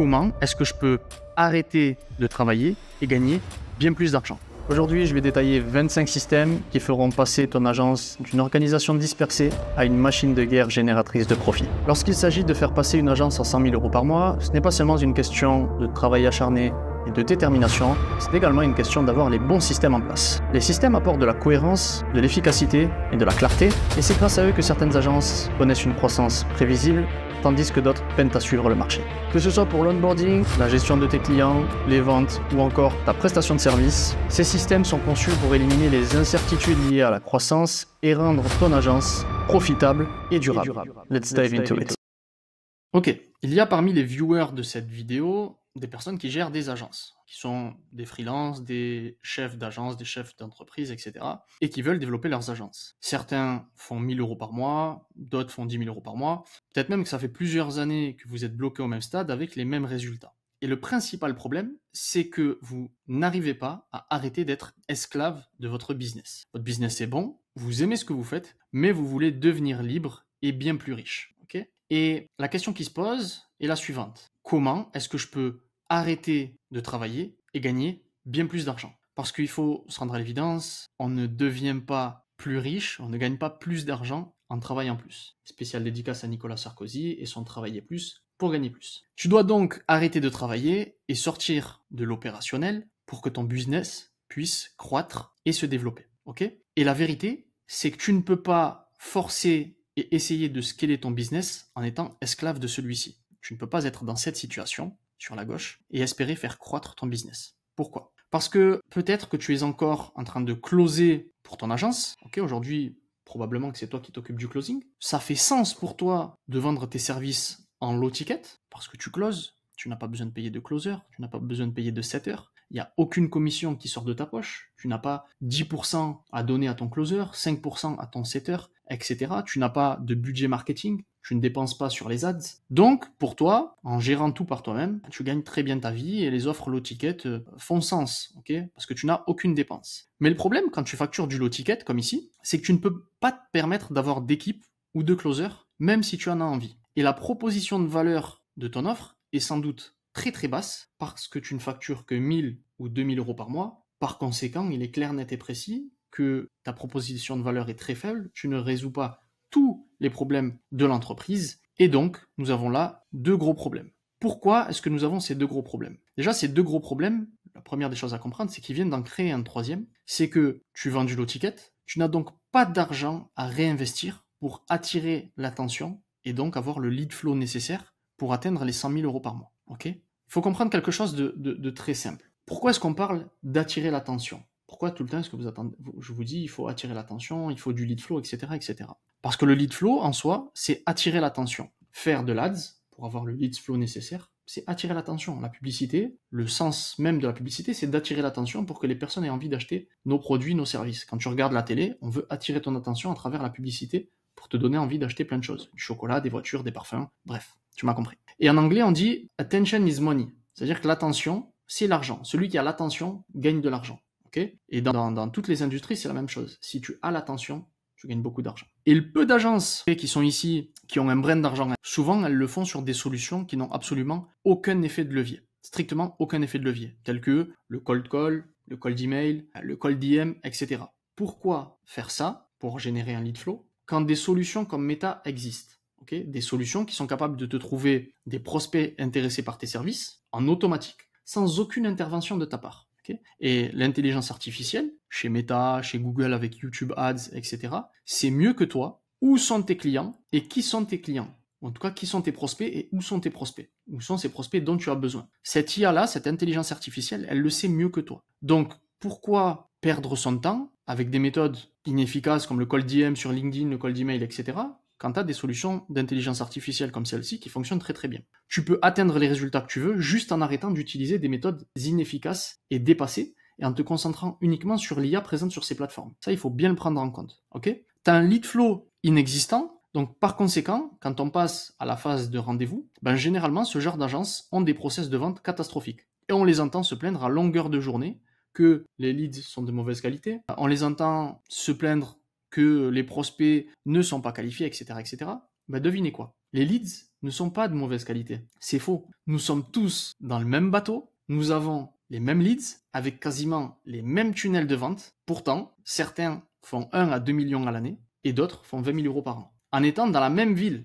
comment est-ce que je peux arrêter de travailler et gagner bien plus d'argent. Aujourd'hui, je vais détailler 25 systèmes qui feront passer ton agence d'une organisation dispersée à une machine de guerre génératrice de profit. Lorsqu'il s'agit de faire passer une agence à 100 000 € par mois, ce n'est pas seulement une question de travail acharné et de détermination, c'est également une question d'avoir les bons systèmes en place. Les systèmes apportent de la cohérence, de l'efficacité et de la clarté, et c'est grâce à eux que certaines agences connaissent une croissance prévisible, tandis que d'autres peinent à suivre le marché. Que ce soit pour l'onboarding, la gestion de tes clients, les ventes ou encore ta prestation de service, ces systèmes sont conçus pour éliminer les incertitudes liées à la croissance et rendre ton agence profitable et durable. Let's dive into it. Ok, il y a parmi les viewers de cette vidéo des personnes qui gèrent des agences, qui sont des freelances, des chefs d'agence, des chefs d'entreprise, etc. et qui veulent développer leurs agences. Certains font 1 000 € par mois, d'autres font 10 000 € par mois. Peut-être même que ça fait plusieurs années que vous êtes bloqué au même stade avec les mêmes résultats. Et le principal problème, c'est que vous n'arrivez pas à arrêter d'être esclave de votre business. Votre business est bon, vous aimez ce que vous faites, mais vous voulez devenir libre et bien plus riche. Okay ? Et la question qui se pose est la suivante. Comment est-ce que je peux arrêter de travailler et gagner bien plus d'argent? Parce qu'il faut se rendre à l'évidence, on ne devient pas plus riche, on ne gagne pas plus d'argent en travaillant plus. Spéciale dédicace à Nicolas Sarkozy et son travailler plus pour gagner plus. Tu dois donc arrêter de travailler et sortir de l'opérationnel pour que ton business puisse croître et se développer. Okay ? Et la vérité, c'est que tu ne peux pas forcer et essayer de scaler ton business en étant esclave de celui-ci. Tu ne peux pas être dans cette situation, sur la gauche, et espérer faire croître ton business. Pourquoi ? Parce que peut-être que tu es encore en train de closer pour ton agence. Okay, aujourd'hui, probablement que c'est toi qui t'occupes du closing. Ça fait sens pour toi de vendre tes services en low ticket, parce que tu closes. Tu n'as pas besoin de payer de closer, tu n'as pas besoin de payer de setter. Il n'y a aucune commission qui sort de ta poche. Tu n'as pas 10% à donner à ton closer, 5% à ton setter, etc. Tu n'as pas de budget marketing. Tu ne dépenses pas sur les ads. Donc, pour toi, en gérant tout par toi-même, tu gagnes très bien ta vie et les offres low ticket font sens, okay ? Parce que tu n'as aucune dépense. Mais le problème, quand tu factures du low ticket, comme ici, c'est que tu ne peux pas te permettre d'avoir d'équipe ou de closer, même si tu en as envie. Et la proposition de valeur de ton offre est sans doute très très basse parce que tu ne factures que 1 000 ou 2 000 € par mois. Par conséquent, il est clair, net et précis que ta proposition de valeur est très faible. Tu ne résous pas tous les problèmes de l'entreprise. Et donc, nous avons là 2 gros problèmes. Pourquoi est-ce que nous avons ces 2 gros problèmes ? Déjà, ces 2 gros problèmes, la première des choses à comprendre, c'est qu'ils viennent d'en créer un troisième. C'est que tu vends du low ticket, tu n'as donc pas d'argent à réinvestir pour attirer l'attention et donc avoir le lead flow nécessaire pour atteindre les 100 000 € par mois. Okay ? Il faut comprendre quelque chose de très simple. Pourquoi est-ce qu'on parle d'attirer l'attention ? Pourquoi tout le temps est-ce que vous attendez ? Je vous dis, il faut attirer l'attention, il faut du lead flow, etc., etc. Parce que le lead flow, en soi, c'est attirer l'attention. Faire de l'ads, pour avoir le lead flow nécessaire, c'est attirer l'attention. La publicité, le sens même de la publicité, c'est d'attirer l'attention pour que les personnes aient envie d'acheter nos produits, nos services. Quand tu regardes la télé, on veut attirer ton attention à travers la publicité pour te donner envie d'acheter plein de choses. Du chocolat, des voitures, des parfums, bref, tu m'as compris. Et en anglais, on dit « attention is money ». C'est-à-dire que l'attention, c'est l'argent. Celui qui a l'attention gagne de l'argent. Okay ? Et dans toutes les industries, c'est la même chose. Si tu as l'attention, tu gagnes beaucoup d'argent. Et le peu d'agences qui sont ici, qui ont un brin d'argent, souvent elles le font sur des solutions qui n'ont absolument aucun effet de levier. Strictement aucun effet de levier. Tels que le cold call, le cold email, le cold DM, etc. Pourquoi faire ça pour générer un lead flow quand des solutions comme Meta existent ? Okay ? Des solutions qui sont capables de te trouver des prospects intéressés par tes services en automatique, sans aucune intervention de ta part. Okay ? Et l'intelligence artificielle, chez Meta, chez Google avec YouTube Ads, etc., c'est mieux que toi. Où sont tes clients et qui sont tes clients ? En tout cas, qui sont tes prospects et où sont tes prospects ? Où sont ces prospects dont tu as besoin ? Cette IA-là, cette intelligence artificielle, elle le sait mieux que toi. Donc, pourquoi perdre son temps avec des méthodes inefficaces comme le cold DM sur LinkedIn, le cold email, etc., quand tu as des solutions d'intelligence artificielle comme celle-ci qui fonctionnent très très bien. Tu peux atteindre les résultats que tu veux juste en arrêtant d'utiliser des méthodes inefficaces et dépassées et en te concentrant uniquement sur l'IA présente sur ces plateformes. Ça, il faut bien le prendre en compte. Okay ? Tu as un lead flow inexistant, donc par conséquent, quand on passe à la phase de rendez-vous, généralement, ce genre d'agences ont des process de vente catastrophiques. Et on les entend se plaindre à longueur de journée que les leads sont de mauvaise qualité. On les entend se plaindre que les prospects ne sont pas qualifiés, etc., etc. Devinez quoi ? Les leads, ne sont pas de mauvaise qualité. C'est faux. Nous sommes tous dans le même bateau, nous avons les mêmes leads avec quasiment les mêmes tunnels de vente. Pourtant, certains font 1 à 2 millions à l'année et d'autres font 20 000 euros par an. En étant dans la même ville,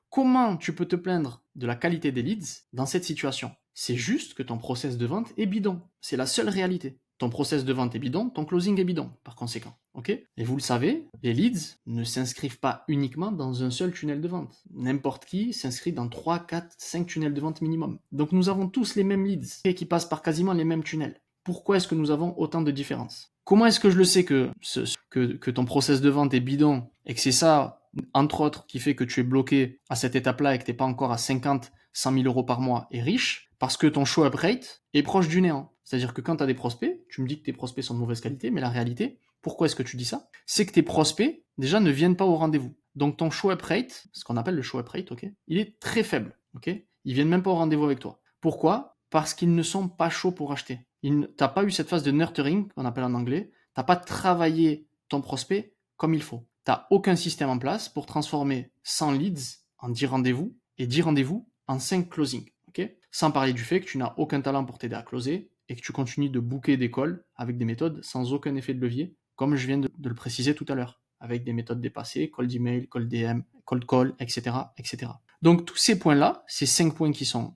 comment tu peux te plaindre de la qualité des leads dans cette situation? C'est juste que ton process de vente est bidon. C'est la seule réalité. Ton process de vente est bidon, ton closing est bidon, par conséquent. Ok? Et vous le savez, les leads ne s'inscrivent pas uniquement dans un seul tunnel de vente. N'importe qui s'inscrit dans 3, 4, 5 tunnels de vente minimum. Donc nous avons tous les mêmes leads et qui passent par quasiment les mêmes tunnels. Pourquoi est-ce que nous avons autant de différences? Comment est-ce que je le sais que ton process de vente est bidon et que c'est ça, entre autres, qui fait que tu es bloqué à cette étape-là et que tu n'es pas encore à 50, 100 000 euros par mois et riche? Parce que ton show-up rate est proche du néant. C'est-à-dire que quand tu as des prospects, tu me dis que tes prospects sont de mauvaise qualité, mais la réalité, pourquoi est-ce que tu dis ça? C'est que tes prospects, déjà, ne viennent pas au rendez-vous. Donc ton show-up rate, ce qu'on appelle le show-up rate, ok, il est très faible. Ok, ils viennent même pas au rendez-vous avec toi. Pourquoi? Parce qu'ils ne sont pas chauds pour acheter. T'as pas eu cette phase de nurturing, qu'on appelle en anglais. T'as pas travaillé ton prospect comme il faut. T'as aucun système en place pour transformer 100 leads en 10 rendez-vous et 10 rendez-vous en 5 closings. Okay, sans parler du fait que tu n'as aucun talent pour t'aider à closer et que tu continues de booker des calls avec des méthodes sans aucun effet de levier, comme je viens de le préciser tout à l'heure, avec des méthodes dépassées, call d'email, call DM, cold call, etc., etc. Donc tous ces points-là, ces 5 points qui sont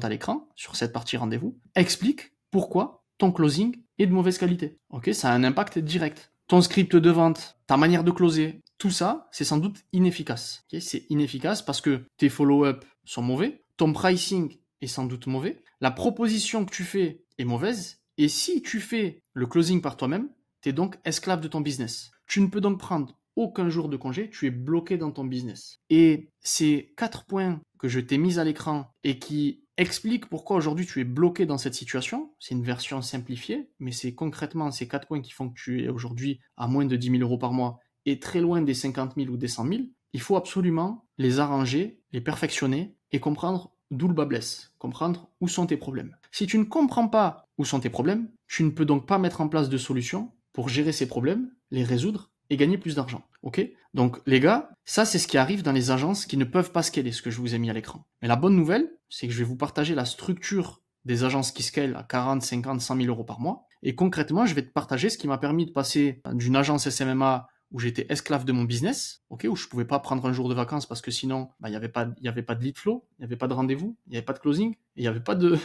à l'écran sur cette partie rendez-vous, expliquent pourquoi ton closing est de mauvaise qualité. Ok, ça a un impact direct. Ton script de vente, ta manière de closer, tout ça, c'est sans doute inefficace. Okay, c'est inefficace parce que tes follow-up sont mauvais, ton pricing est sans doute mauvais, la proposition que tu fais est mauvaise, et si tu fais le closing par toi-même, tu es donc esclave de ton business. Tu ne peux donc prendre aucun jour de congé, tu es bloqué dans ton business. Et ces 4 points que je t'ai mis à l'écran et qui expliquent pourquoi aujourd'hui tu es bloqué dans cette situation, c'est une version simplifiée, mais c'est concrètement ces 4 points qui font que tu es aujourd'hui à moins de 10 000 euros par mois et très loin des 50 000 ou des 100 000, il faut absolument les arranger, les perfectionner et comprendre d'où le bas blesse, comprendre où sont tes problèmes. Si tu ne comprends pas où sont tes problèmes, tu ne peux donc pas mettre en place de solutions pour gérer ces problèmes, les résoudre et gagner plus d'argent. Ok? Donc les gars, ça c'est ce qui arrive dans les agences qui ne peuvent pas scaler, ce que je vous ai mis à l'écran. Mais la bonne nouvelle, c'est que je vais vous partager la structure des agences qui scalent à 40, 50, 100 000 euros par mois. Et concrètement, je vais te partager ce qui m'a permis de passer d'une agence SMMA où j'étais esclave de mon business, ok, où je pouvais pas prendre un jour de vacances parce que sinon, il y avait pas de lead flow, il y avait pas de rendez-vous, il y avait pas de closing, et il y avait pas de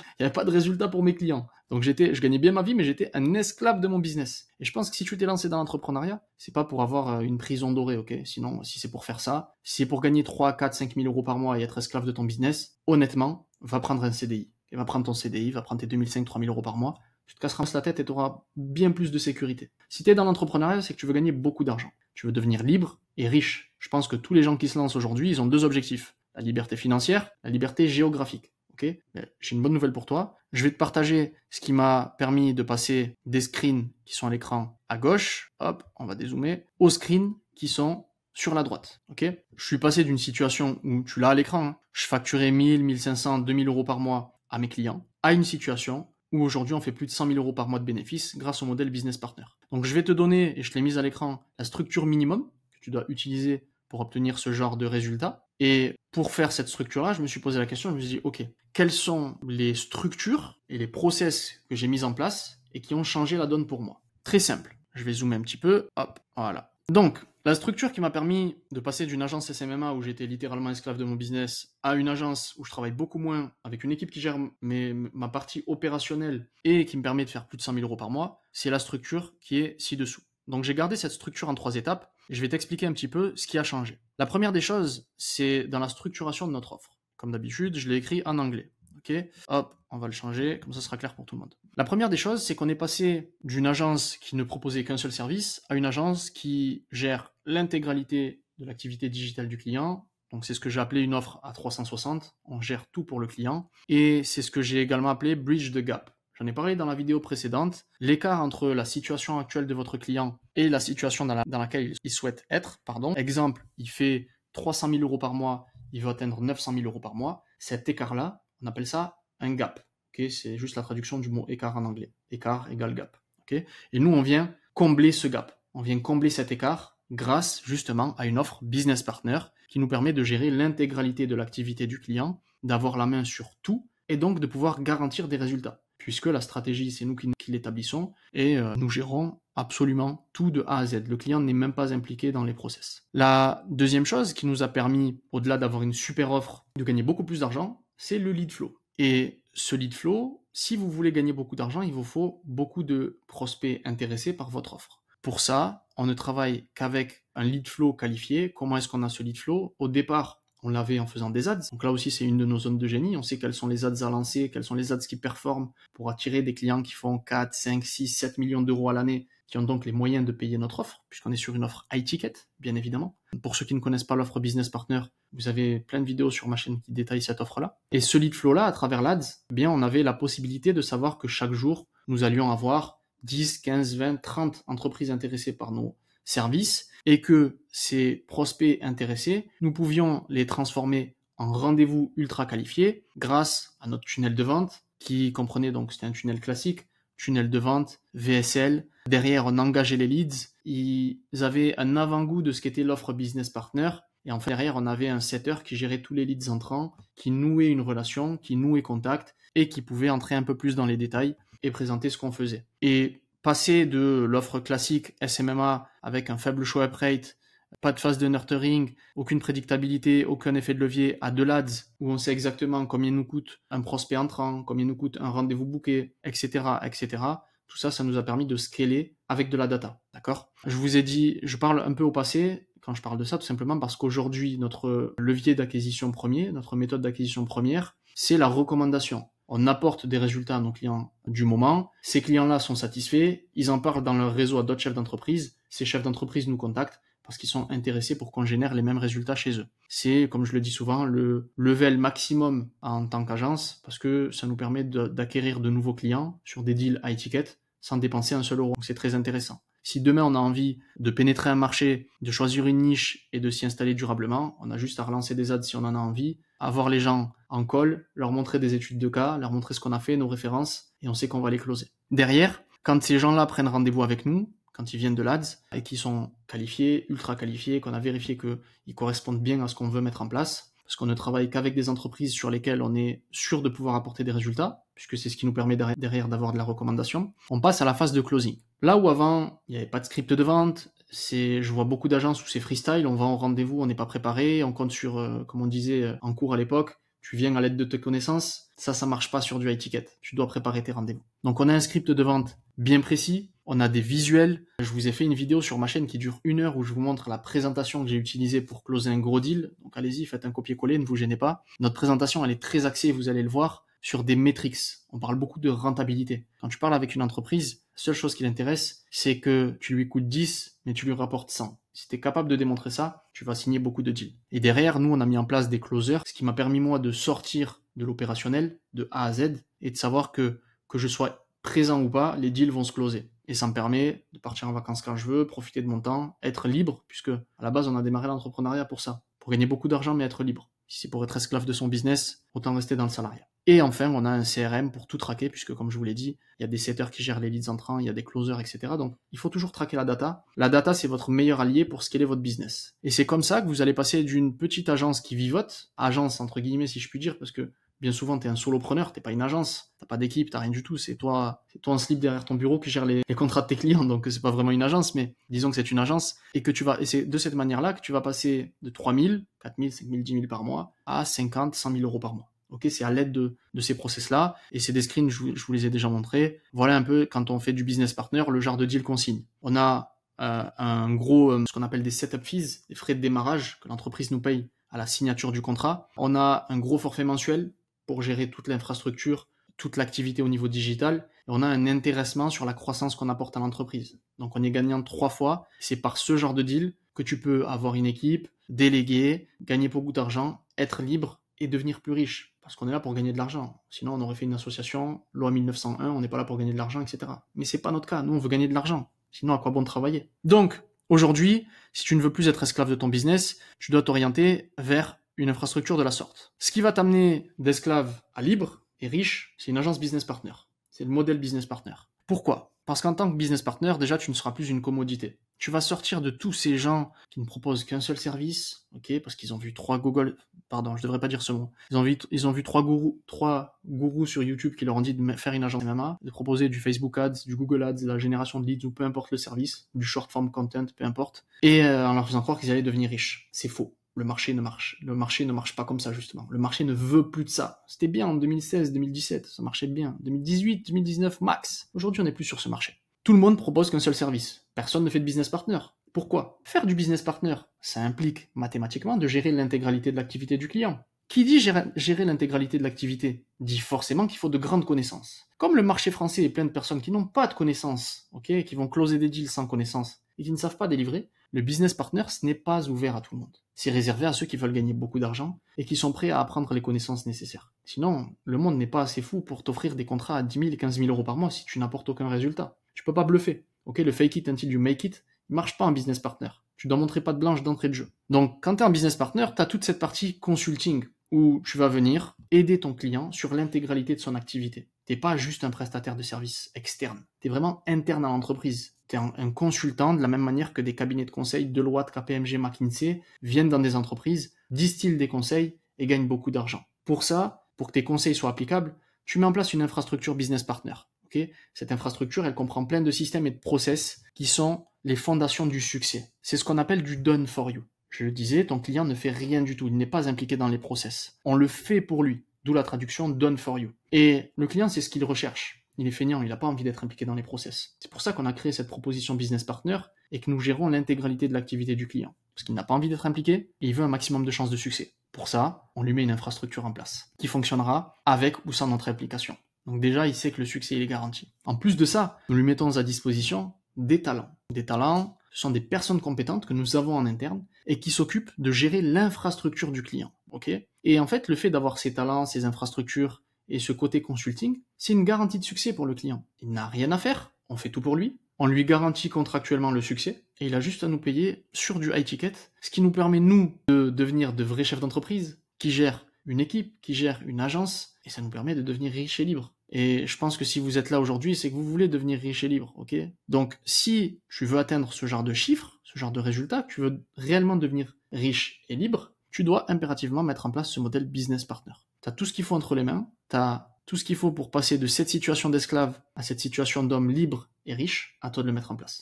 résultat pour mes clients. Donc je gagnais bien ma vie, mais j'étais un esclave de mon business. Et je pense que si tu t'es lancé dans l'entrepreneuriat, c'est pas pour avoir une prison dorée, ok. Sinon, si c'est pour faire ça, si c'est pour gagner 3, 4, 5 000 euros par mois et être esclave de ton business, honnêtement, va prendre un CDI. Et va prendre ton CDI, va prendre tes 2500, 3000 euros par mois. Tu te casseras la tête et tu auras bien plus de sécurité. Si tu es dans l'entrepreneuriat, c'est que tu veux gagner beaucoup d'argent. Tu veux devenir libre et riche. Je pense que tous les gens qui se lancent aujourd'hui, ils ont 2 objectifs. La liberté financière, la liberté géographique. Okay, j'ai une bonne nouvelle pour toi. Je vais te partager ce qui m'a permis de passer des screens qui sont à l'écran à gauche, hop, on va dézoomer, aux screens qui sont sur la droite. Okay, je suis passé d'une situation où tu l'as à l'écran, hein, je facturais 1000, 1500, 2000 euros par mois à mes clients, à une situation où aujourd'hui on fait plus de 100 000 euros par mois de bénéfices grâce au modèle Business Partner. Donc je vais te donner, et je te l'ai mise à l'écran, la structure minimum que tu dois utiliser pour obtenir ce genre de résultats. Et pour faire cette structure-là, je me suis posé la question, je me suis dit, ok, quelles sont les structures et les process que j'ai mis en place et qui ont changé la donne pour moi? Très simple. Je vais zoomer un petit peu, hop, voilà. Donc, la structure qui m'a permis de passer d'une agence SMMA où j'étais littéralement esclave de mon business à une agence où je travaille beaucoup moins, avec une équipe qui gère ma partie opérationnelle et qui me permet de faire plus de 100 000 euros par mois, c'est la structure qui est ci-dessous. Donc j'ai gardé cette structure en 3 étapes et je vais t'expliquer un petit peu ce qui a changé. La première des choses, c'est dans la structuration de notre offre. Comme d'habitude, je l'ai écrit en anglais. Ok, hop, on va le changer, comme ça sera clair pour tout le monde. La première des choses, c'est qu'on est passé d'une agence qui ne proposait qu'un seul service à une agence qui gère l'intégralité de l'activité digitale du client. Donc c'est ce que j'ai appelé une offre à 360, on gère tout pour le client. Et c'est ce que j'ai également appelé Bridge the Gap. J'en ai parlé dans la vidéo précédente, l'écart entre la situation actuelle de votre client et la situation dans laquelle il souhaite être. Exemple, il fait 300 000 euros par mois, il veut atteindre 900 000 euros par mois. Cet écart-là, on appelle ça un gap. Okay, c'est juste la traduction du mot écart en anglais. Écart égale gap. Okay, et nous, on vient combler ce gap. On vient combler cet écart grâce justement à une offre Business Partner qui nous permet de gérer l'intégralité de l'activité du client, d'avoir la main sur tout et donc de pouvoir garantir des résultats. Puisque la stratégie, c'est nous qui l'établissons et nous gérons absolument tout de A à Z. Le client n'est même pas impliqué dans les process. La deuxième chose qui nous a permis, au-delà d'avoir une super offre, de gagner beaucoup plus d'argent, c'est le lead flow. Et ce lead flow, si vous voulez gagner beaucoup d'argent, il vous faut beaucoup de prospects intéressés par votre offre. Pour ça, on ne travaille qu'avec un lead flow qualifié. Comment est-ce qu'on a ce lead flow? Au départ, on l'avait en faisant des ads. Donc là aussi, c'est une de nos zones de génie. On sait quels sont les ads à lancer, quels sont les ads qui performent pour attirer des clients qui font 4, 5, 6, 7 millions d'euros à l'année, qui ont donc les moyens de payer notre offre, puisqu'on est sur une offre high ticket, bien évidemment. Pour ceux qui ne connaissent pas l'offre Business Partner, vous avez plein de vidéos sur ma chaîne qui détaillent cette offre-là. Et ce lead flow-là, à travers l'ADS, eh bien, on avait la possibilité de savoir que chaque jour, nous allions avoir 10, 15, 20, 30 entreprises intéressées par nos services et que ces prospects intéressés, nous pouvions les transformer en rendez-vous ultra qualifiés grâce à notre tunnel de vente qui comprenait donc, c'était un tunnel classique, tunnel de vente, VSL. Derrière, on engageait les leads. Ils avaient un avant-goût de ce qu'était l'offre Business Partner. Et enfin, derrière, on avait un setter qui gérait tous les leads entrants, qui nouait une relation, qui nouait contact et qui pouvait entrer un peu plus dans les détails et présenter ce qu'on faisait. Et passer de l'offre classique SMMA avec un faible show up rate, pas de phase de nurturing, aucune prédictabilité, aucun effet de levier, à de l'ADS où on sait exactement combien nous coûte un prospect entrant, combien nous coûte un rendez-vous booké, etc., etc. Tout ça, ça nous a permis de scaler avec de la data, d'accord? Je vous ai dit, je parle un peu au passé quand je parle de ça, tout simplement parce qu'aujourd'hui, notre levier d'acquisition premier, notre méthode d'acquisition première, c'est la recommandation. On apporte des résultats à nos clients du moment. Ces clients-là sont satisfaits. Ils en parlent dans leur réseau à d'autres chefs d'entreprise. Ces chefs d'entreprise nous contactent parce qu'ils sont intéressés pour qu'on génère les mêmes résultats chez eux. C'est, comme je le dis souvent, le level maximum en tant qu'agence parce que ça nous permet d'acquérir de nouveaux clients sur des deals high ticket sans dépenser un seul euro. Donc c'est très intéressant. Si demain on a envie de pénétrer un marché, de choisir une niche et de s'y installer durablement, on a juste à relancer des ads si on en a envie, avoir les gens en call, leur montrer des études de cas, leur montrer ce qu'on a fait, nos références, et on sait qu'on va les closer. Derrière, quand ces gens-là prennent rendez-vous avec nous, quand ils viennent de l'ADS, et qu'ils sont qualifiés, ultra qualifiés, qu'on a vérifié qu'ils correspondent bien à ce qu'on veut mettre en place, parce qu'on ne travaille qu'avec des entreprises sur lesquelles on est sûr de pouvoir apporter des résultats, puisque c'est ce qui nous permet derrière d'avoir de la recommandation, on passe à la phase de closing. Là où avant, il n'y avait pas de script de vente, je vois beaucoup d'agences où c'est freestyle, on va en rendez-vous, on n'est pas préparé, on compte sur, comme on disait en cours à l'époque, tu viens à l'aide de tes connaissances, ça marche pas sur du high ticket, tu dois préparer tes rendez-vous. Donc on a un script de vente bien précis, on a des visuels, je vous ai fait une vidéo sur ma chaîne qui dure 1 heure où je vous montre la présentation que j'ai utilisée pour closer un gros deal, donc allez-y, faites un copier-coller, ne vous gênez pas. Notre présentation, elle est très axée, vous allez le voir, sur des métriques. On parle beaucoup de rentabilité. Quand tu parles avec une entreprise, la seule chose qui l'intéresse, c'est que tu lui coûtes 10, mais tu lui rapportes 100. Si tu es capable de démontrer ça, tu vas signer beaucoup de deals. Et derrière, nous, on a mis en place des closers, ce qui m'a permis, moi, de sortir de l'opérationnel, de A à Z, et de savoir que je sois présent ou pas, les deals vont se closer. Et ça me permet de partir en vacances quand je veux, profiter de mon temps, être libre, puisque à la base, on a démarré l'entrepreneuriat pour ça. Pour gagner beaucoup d'argent, mais être libre. Si c'est pour être esclave de son business, autant rester dans le salariat. Et enfin, on a un CRM pour tout traquer, puisque comme je vous l'ai dit, il y a des setters qui gèrent les leads entrants, il y a des closers, etc. Donc, il faut toujours traquer la data. La data, c'est votre meilleur allié pour scaler votre business. Et c'est comme ça que vous allez passer d'une petite agence qui vivote, agence entre guillemets si je puis dire, parce que bien souvent, t'es un solopreneur, t'es pas une agence, t'as pas d'équipe, t'as rien du tout, c'est toi en slip derrière ton bureau qui gère les contrats de tes clients, donc c'est pas vraiment une agence, mais disons que c'est une agence, et c'est de cette manière-là que tu vas passer de 3 000, 4 000, 5 000, 10 000 par mois à 50, 100 000 euros par mois. Ok, c'est à l'aide de ces process-là, et c'est des screens, je vous les ai déjà montrés. Voilà un peu, quand on fait du business partner, le genre de deal qu'on signe. On a un gros, ce qu'on appelle des setup fees, des frais de démarrage que l'entreprise nous paye à la signature du contrat. On a un gros forfait mensuel pour gérer toute l'infrastructure, toute l'activité au niveau digital. Et on a un intéressement sur la croissance qu'on apporte à l'entreprise. Donc on est gagnant 3 fois. C'est par ce genre de deal que tu peux avoir une équipe, déléguer, gagner beaucoup d'argent, être libre et devenir plus riche. Parce qu'on est là pour gagner de l'argent. Sinon on aurait fait une association, loi 1901, on n'est pas là pour gagner de l'argent, etc. Mais c'est pas notre cas. Nous on veut gagner de l'argent. Sinon à quoi bon travailler? Donc aujourd'hui, si tu ne veux plus être esclave de ton business, tu dois t'orienter vers une infrastructure de la sorte. Ce qui va t'amener d'esclave à libre et riche, c'est une agence business partner. C'est le modèle business partner. Pourquoi? Parce qu'en tant que business partner, déjà, tu ne seras plus une commodité. Tu vas sortir de tous ces gens qui ne proposent qu'un seul service, ok, parce qu'ils ont vu je devrais pas dire ce mot. Ils ont vu trois gourous sur YouTube qui leur ont dit de faire une agence MMA, de proposer du Facebook Ads, du Google Ads, de la génération de leads ou peu importe le service, du short form content, peu importe, et en leur faisant croire qu'ils allaient devenir riches. C'est faux. Le marché ne marche pas comme ça, justement. Le marché ne veut plus de ça. C'était bien en 2016, 2017, ça marchait bien. 2018, 2019, max. Aujourd'hui, on n'est plus sur ce marché. Tout le monde propose qu'un seul service. Personne ne fait de business partner. Pourquoi? Faire du business partner, ça implique mathématiquement de gérer l'intégralité de l'activité du client. Qui dit gérer l'intégralité de l'activité dit forcément qu'il faut de grandes connaissances. Comme le marché français est plein de personnes qui n'ont pas de connaissances, ok, qui vont closer des deals sans connaissances et qui ne savent pas délivrer, le business partner, ce n'est pas ouvert à tout le monde. C'est réservé à ceux qui veulent gagner beaucoup d'argent et qui sont prêts à apprendre les connaissances nécessaires. Sinon, le monde n'est pas assez fou pour t'offrir des contrats à 10 000 et 15 000 euros par mois si tu n'apportes aucun résultat. Tu peux pas bluffer. Ok, le fake it until you make it, il marche pas en business partner. Tu dois montrer patte blanche d'entrée de jeu. Donc, quand tu es en business partner, tu as toute cette partie consulting où tu vas venir aider ton client sur l'intégralité de son activité. T'es pas juste un prestataire de services externe. T'es vraiment interne à l'entreprise. T'es un consultant de la même manière que des cabinets de conseil, Deloitte, KPMG, McKinsey, viennent dans des entreprises, distillent des conseils et gagnent beaucoup d'argent. Pour ça, pour que tes conseils soient applicables, tu mets en place une infrastructure business partner. Okay, cette infrastructure, elle comprend plein de systèmes et de process qui sont les fondations du succès. C'est ce qu'on appelle du done for you. Je le disais, ton client ne fait rien du tout, il n'est pas impliqué dans les process. On le fait pour lui, d'où la traduction done for you. Et le client, c'est ce qu'il recherche. Il est feignant, il n'a pas envie d'être impliqué dans les process. C'est pour ça qu'on a créé cette proposition business partner et que nous gérons l'intégralité de l'activité du client. Parce qu'il n'a pas envie d'être impliqué et il veut un maximum de chances de succès. Pour ça, on lui met une infrastructure en place qui fonctionnera avec ou sans notre implication. Donc déjà, il sait que le succès il est garanti. En plus de ça, nous lui mettons à disposition des talents. Des talents, ce sont des personnes compétentes que nous avons en interne et qui s'occupent de gérer l'infrastructure du client. Okay, et en fait, le fait d'avoir ces talents, ces infrastructures et ce côté consulting, c'est une garantie de succès pour le client. Il n'a rien à faire, on fait tout pour lui, on lui garantit contractuellement le succès et il a juste à nous payer sur du high ticket, ce qui nous permet, nous, de devenir de vrais chefs d'entreprise qui gèrent une équipe, qui gère une agence, et ça nous permet de devenir riches et libres. Et je pense que si vous êtes là aujourd'hui, c'est que vous voulez devenir riche et libre, ok? Donc, si tu veux atteindre ce genre de chiffres, ce genre de résultats, que tu veux réellement devenir riche et libre, tu dois impérativement mettre en place ce modèle business partner. Tu as tout ce qu'il faut entre les mains, tu as tout ce qu'il faut pour passer de cette situation d'esclave à cette situation d'homme libre et riche, à toi de le mettre en place.